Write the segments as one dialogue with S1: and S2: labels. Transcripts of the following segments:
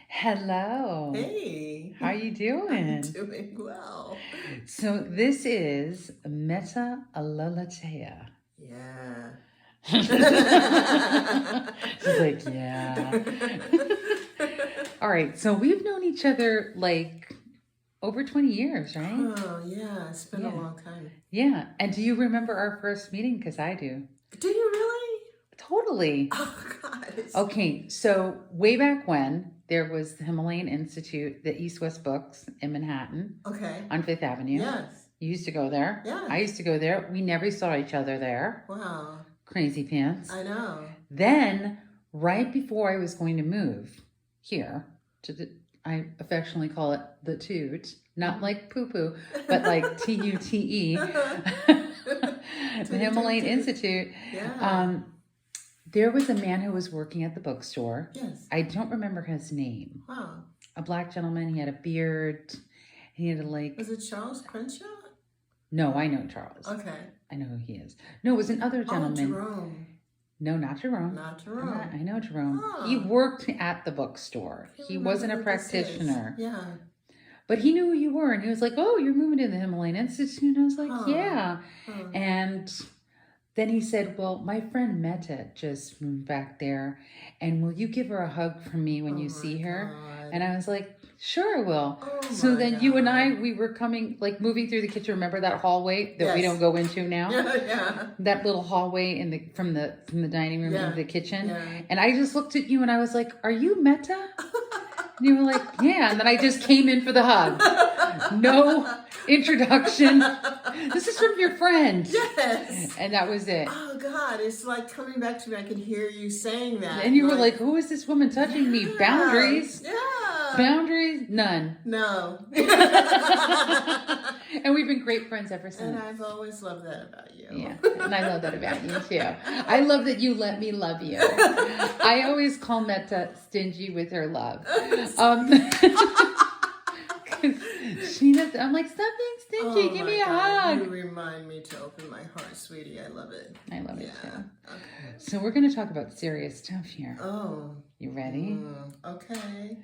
S1: Hello.
S2: Hey,
S1: How you
S2: I'm
S1: doing?
S2: doing well.
S1: So this is Meta Alolatea.
S2: Yeah.
S1: She's like, yeah. All right. So we've known each other like over 20 years, right?
S2: Oh, yeah, it's been a
S1: Yeah.
S2: long time.
S1: Yeah. And do you remember our first meeting? Because I do.
S2: Do you really?
S1: Totally.
S2: Oh, God.
S1: Okay. So way back when, there was the Himalayan Institute, the East West Books in Manhattan
S2: Okay.
S1: on Fifth Avenue.
S2: Yes.
S1: You used to go there. I
S2: Yes.
S1: used to go there. We never saw each other there.
S2: Wow.
S1: Crazy pants.
S2: I know.
S1: Then, right before I was going to move here to the, I affectionately call it the Toot, not like poo poo, but like TUTE, the Himalayan Institute.
S2: Yeah.
S1: There was a man who was working at the bookstore.
S2: Yes.
S1: I don't remember his name.
S2: Wow.
S1: A black gentleman. He had a beard. He had
S2: Was it Charles Crenshaw?
S1: No, I know Charles.
S2: Okay.
S1: I know who he is. No, it was another
S2: Oh,
S1: gentleman.
S2: Jerome.
S1: No, not Jerome.
S2: Not Jerome.
S1: I know Jerome.
S2: Oh.
S1: He worked at the bookstore. He wasn't a practitioner.
S2: Yeah.
S1: But he knew who you were, and he was like, "Oh, you're moving to the Himalayan Institute." And I was like, "Yeah." And then he said, "Well, my friend Meta just moved back there, and will you give her a hug from me when you see her?"
S2: God.
S1: And I was like, "Sure, I will."
S2: Oh
S1: So then
S2: God.
S1: you and I, we were coming, like moving through the kitchen. Remember that hallway that we
S2: Yes.
S1: don't go into now?
S2: Yeah.
S1: That little hallway in the from the dining room into the kitchen.
S2: Yeah.
S1: And I just looked at you and I was like, "Are you Meta?" And you were like, "Yeah." And then I just came in for the hug. No introduction. This is from your friend.
S2: Yes.
S1: And that was it.
S2: Oh God, it's like coming back to me. I can hear you saying that.
S1: And you were like, "Who is this woman touching me? Boundaries?
S2: Yeah.
S1: Boundaries? None."
S2: No.
S1: And we've been great friends ever since.
S2: And I've always loved that about you.
S1: Yeah, and I love that about you too. I love that you let me love you. I always call Meta stingy with her love. I'm like, "Stop being stingy. Give me a hug."
S2: You remind me to open my heart, sweetie. I love it.
S1: I love it too.
S2: Okay.
S1: So we're going to talk about serious stuff here.
S2: Oh.
S1: You ready?
S2: Okay.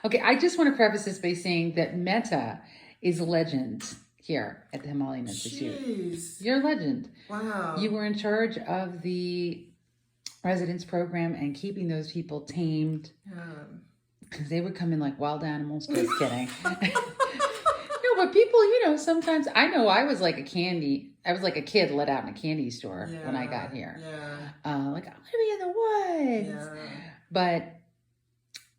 S1: Okay, I just want to preface this by saying that Meta is a legend here at the Himalayan Institute.
S2: Jeez.
S1: You're a legend.
S2: Wow.
S1: You were in charge of the residence program and keeping those people tamed. Because they would come in like wild animals. Just kidding. No, but people, sometimes, I know I was like a kid let out in a candy store when I got here.
S2: Yeah.
S1: Like, I'm going to be in the woods.
S2: Yeah.
S1: But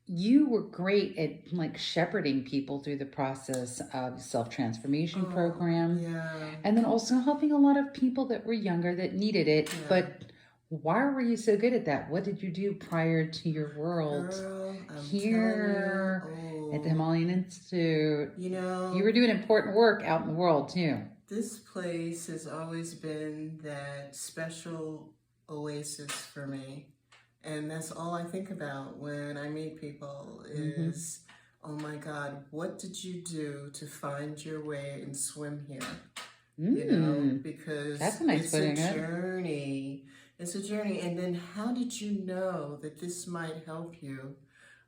S1: you were great at like shepherding people through the process of self-transformation program.
S2: Yeah.
S1: And then also helping a lot of people that were younger that needed it. Yeah. But why were you so good at that? What did you do prior to your world?
S2: Girl,
S1: here at the Himalayan Institute?
S2: You
S1: were doing important work out in the world too.
S2: This place has always been that special oasis for me. And that's all I think about when I meet people is, oh my God, what did you do to find your way and swim here? Because
S1: that's a nice
S2: journey. It's a journey. And then how did you know that this might help you?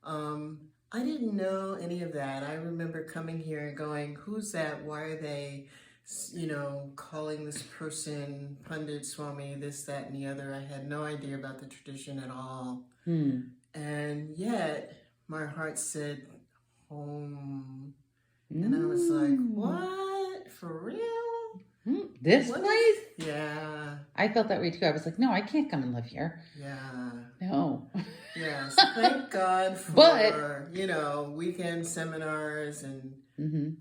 S2: I didn't know any of that. I remember coming here and going, who's that? Why are they, calling this person Pandit Swami, this, that, and the other? I had no idea about the tradition at all. And yet my heart said home. And I was like, what? For real?
S1: This place?
S2: Yeah.
S1: I felt that way too. I was like, no, I can't come and live here.
S2: Yeah.
S1: No.
S2: Yes. Thank God for, weekend seminars. And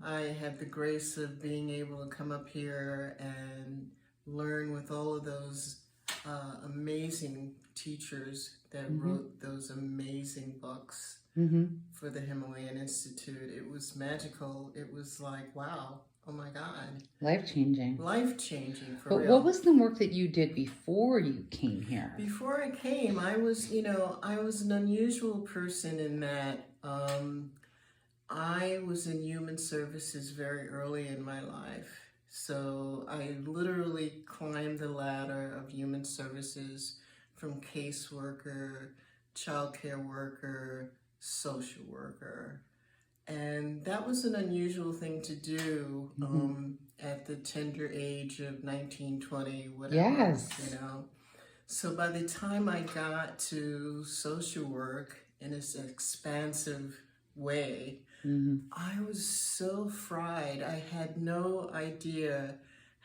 S2: I had the grace of being able to come up here and learn with all of those amazing teachers that wrote those amazing books for the Himalayan Institute. It was magical. It was like, wow. Oh my God.
S1: Life-changing.
S2: Life-changing, for
S1: real. But what was the work that you did before you came here?
S2: Before I came, I was an unusual person in that I was in human services very early in my life. So I literally climbed the ladder of human services from caseworker child care worker, social worker. And that was an unusual thing to do at the tender age of 19, 20, whatever,
S1: Yes.
S2: you know. So by the time I got to social work in this expansive way, I was so fried. I had no idea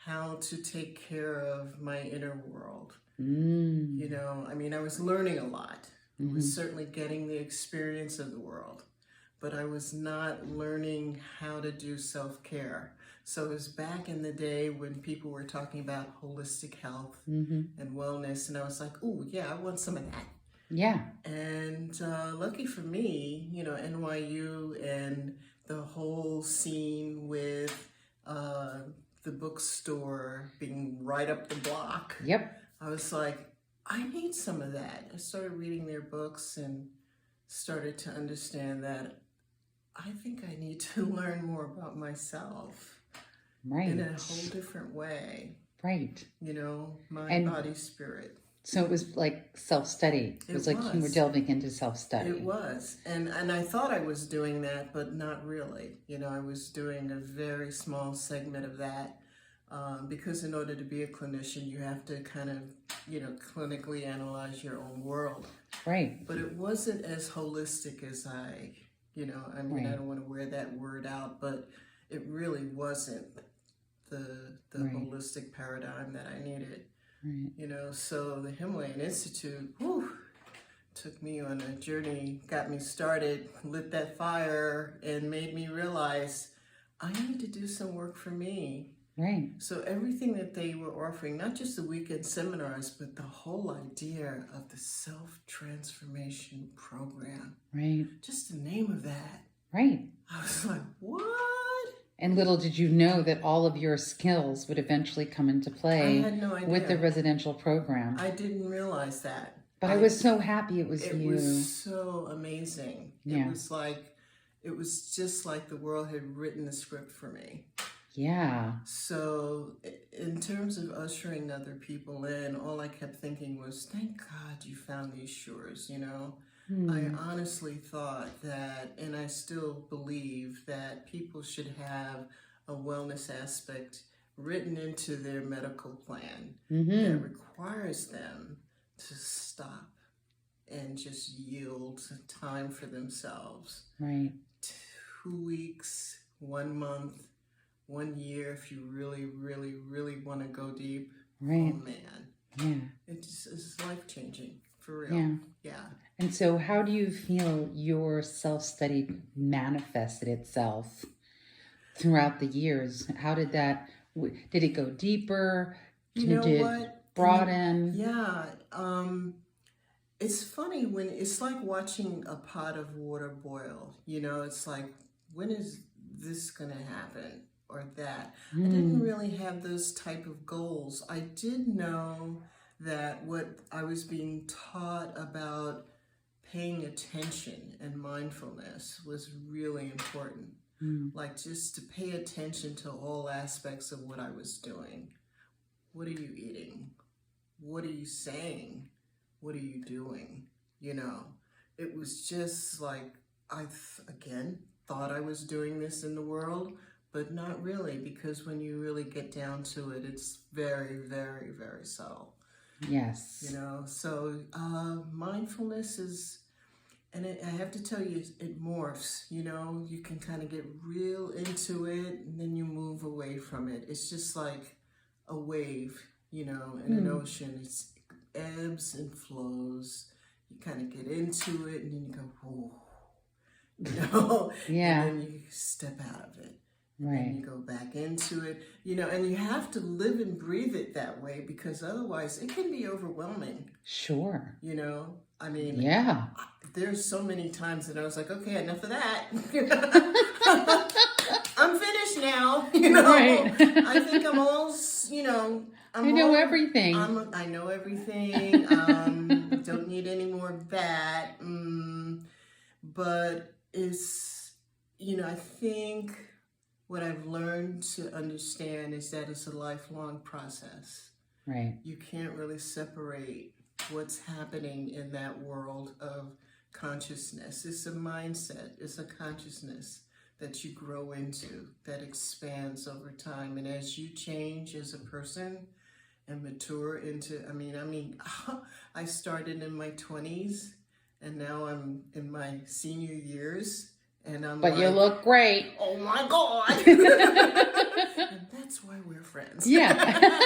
S2: how to take care of my inner world. You know, I mean, I was learning a lot. I was certainly getting the experience of the world, but I was not learning how to do self-care. So it was back in the day when people were talking about holistic health and wellness, and I was like, "Ooh, yeah, I want some of that."
S1: Yeah.
S2: And lucky for me, you know, NYU and the whole scene with the bookstore being right up the block.
S1: Yep.
S2: I was like, I need some of that. I started reading their books and started to understand that I think I need to learn more about myself
S1: Right.
S2: in a whole different way.
S1: Right.
S2: You know, mind, body, spirit.
S1: So it was like self-study. It was like you were delving into self-study.
S2: It was. And I thought I was doing that, but not really. You know, I was doing a very small segment of that because in order to be a clinician, you have to kind of, you know, clinically analyze your own world.
S1: Right.
S2: But it wasn't as holistic as you know, I mean, I don't want to wear that word out, but it really wasn't the holistic paradigm that I needed.
S1: Right.
S2: You know, so the Himalayan Institute, took me on a journey, got me started, lit that fire, and made me realize I need to do some work for me.
S1: Right.
S2: So everything that they were offering, not just the weekend seminars, but the whole idea of the self-transformation program.
S1: Right.
S2: Just the name of that.
S1: Right.
S2: I was like, what?
S1: And little did you know that all of your skills would eventually come into play
S2: I had no idea.
S1: with the residential program.
S2: I didn't realize that.
S1: But I was so happy it was you.
S2: It was so amazing.
S1: Yeah.
S2: It was just like the world had written the script for me.
S1: Yeah.
S2: So in terms of ushering other people in, all I kept thinking was, thank God you found these shores, you know? I honestly thought that, and I still believe that people should have a wellness aspect written into their medical plan that requires them to stop and just yield time for themselves.
S1: Right.
S2: 2 weeks, 1 month, 1 year, if you really, really, really want to go deep.
S1: Right.
S2: Oh man.
S1: Yeah.
S2: It's life-changing, for real.
S1: Yeah.
S2: Yeah.
S1: And so how do you feel your self-study manifested itself throughout the years? How did that, did it go deeper?
S2: You know
S1: did
S2: what?
S1: it broaden?
S2: Yeah. It's funny when it's like watching a pot of water boil. You know, it's like, when is this going to happen or that? I didn't really have those type of goals. I did know that what I was being taught about paying attention and mindfulness was really important. Like just to pay attention to all aspects of what I was doing. What are you eating? What are you saying? What are you doing? You know, it was just like, I again thought I was doing this in the world, but not really, because when you really get down to it, it's very, very, very subtle.
S1: Yes.
S2: You know, so mindfulness is, and I have to tell you, it morphs. You know, you can kind of get real into it, and then you move away from it. It's just like a wave, you know, in an ocean. It's ebbs and flows. You kind of get into it, and then you go, whoa, you know,
S1: Yeah.
S2: and then you step out of it.
S1: Right.
S2: And you go back into it, you know, and you have to live and breathe it that way, because otherwise it can be overwhelming.
S1: Sure.
S2: You know, I mean,
S1: yeah.
S2: There's so many times that I was like, okay, enough of that. I'm finished now. You know,
S1: Right.
S2: I think I'm all, you know,
S1: I know everything.
S2: I know everything. Don't need any more of that. But it's, you know, I think what I've learned to understand is that it's a lifelong process.
S1: Right.
S2: You can't really separate what's happening in that world of consciousness. It's a mindset, it's a consciousness that you grow into, that expands over time. And as you change as a person and mature into, I started in my 20s and now I'm in my senior years. And I'm
S1: But you look great.
S2: Oh my God. And that's why we're friends.
S1: Yeah.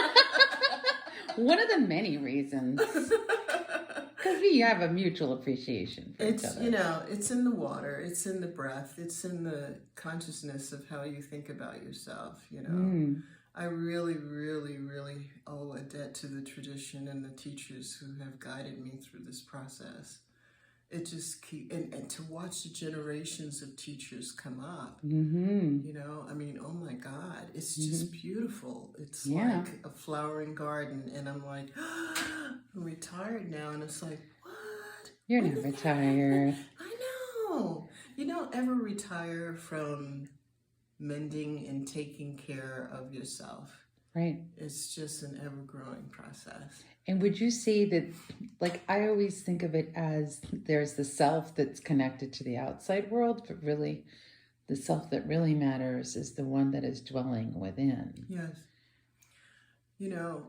S1: One of the many reasons. Because we have a mutual appreciation for each other.
S2: It's in the water, it's in the breath, it's in the consciousness of how you think about yourself, I really, really, really owe a debt to the tradition and the teachers who have guided me through this process. It just and to watch the generations of teachers come up, oh my God, it's just beautiful. It's like a flowering garden, and I'm like, I'm retired now, and it's like, what?
S1: You're not retired.
S2: I know. You don't ever retire from mending and taking care of yourself.
S1: Right.
S2: It's just an ever-growing process.
S1: And would you say that, like, I always think of it as there's the self that's connected to the outside world, but really the self that really matters is the one that is dwelling within.
S2: Yes.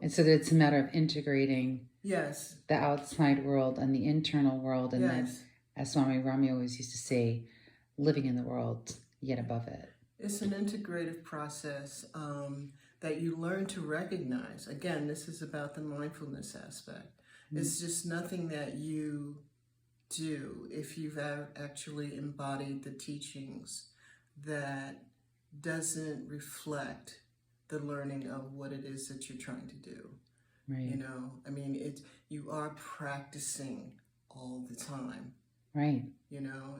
S1: And so that it's a matter of integrating
S2: the
S1: outside world and the internal world. And then, as Swami Rami always used to say, living in the world yet above it.
S2: It's an integrative process that you learn to recognize. Again, this is about the mindfulness aspect. It's just nothing that you do if you've actually embodied the teachings that doesn't reflect the learning of what it is that you're trying to do.
S1: Right.
S2: You are practicing all the time.
S1: Right.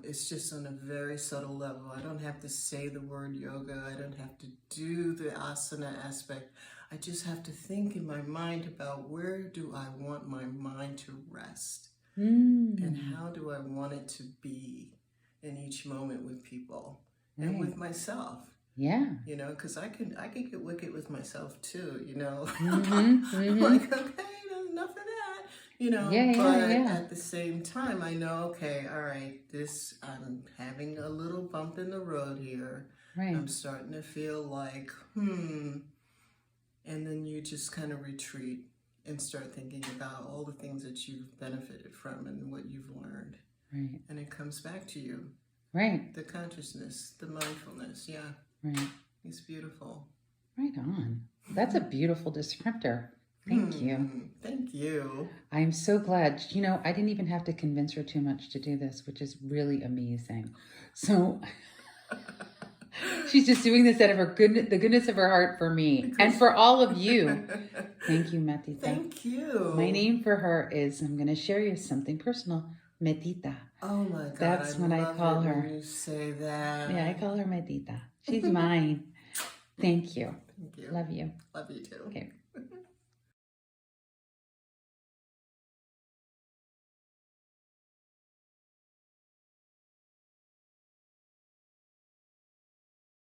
S2: It's just on a very subtle level. I don't have to say the word yoga. I don't have to do the asana aspect. I just have to think in my mind about where do I want my mind to rest and how do I want it to be in each moment with people and with myself.
S1: Yeah.
S2: Because I could get wicked with myself too,
S1: Mm-hmm.
S2: Like, okay, enough of that. But at the same time, I know, okay, all right, I'm having a little bump in the road here.
S1: Right.
S2: I'm starting to feel like, and then you just kind of retreat and start thinking about all the things that you've benefited from and what you've learned.
S1: Right.
S2: And it comes back to you.
S1: Right.
S2: The consciousness, the mindfulness,
S1: Right.
S2: It's beautiful.
S1: Right on. That's a beautiful descriptor. Thank you.
S2: Thank you.
S1: I'm so glad. I didn't even have to convince her too much to do this, which is really amazing. So she's just doing this out of the goodness of her heart for me and for all of you. Thank you, Metita.
S2: Thank you.
S1: My name for her is, I'm going to share you something personal, Metita.
S2: Oh my God.
S1: That's what I call her.
S2: When you say that.
S1: Yeah, I call her Metita. She's mine. Thank you.
S2: Thank you.
S1: Love you.
S2: Love you too.
S1: Okay.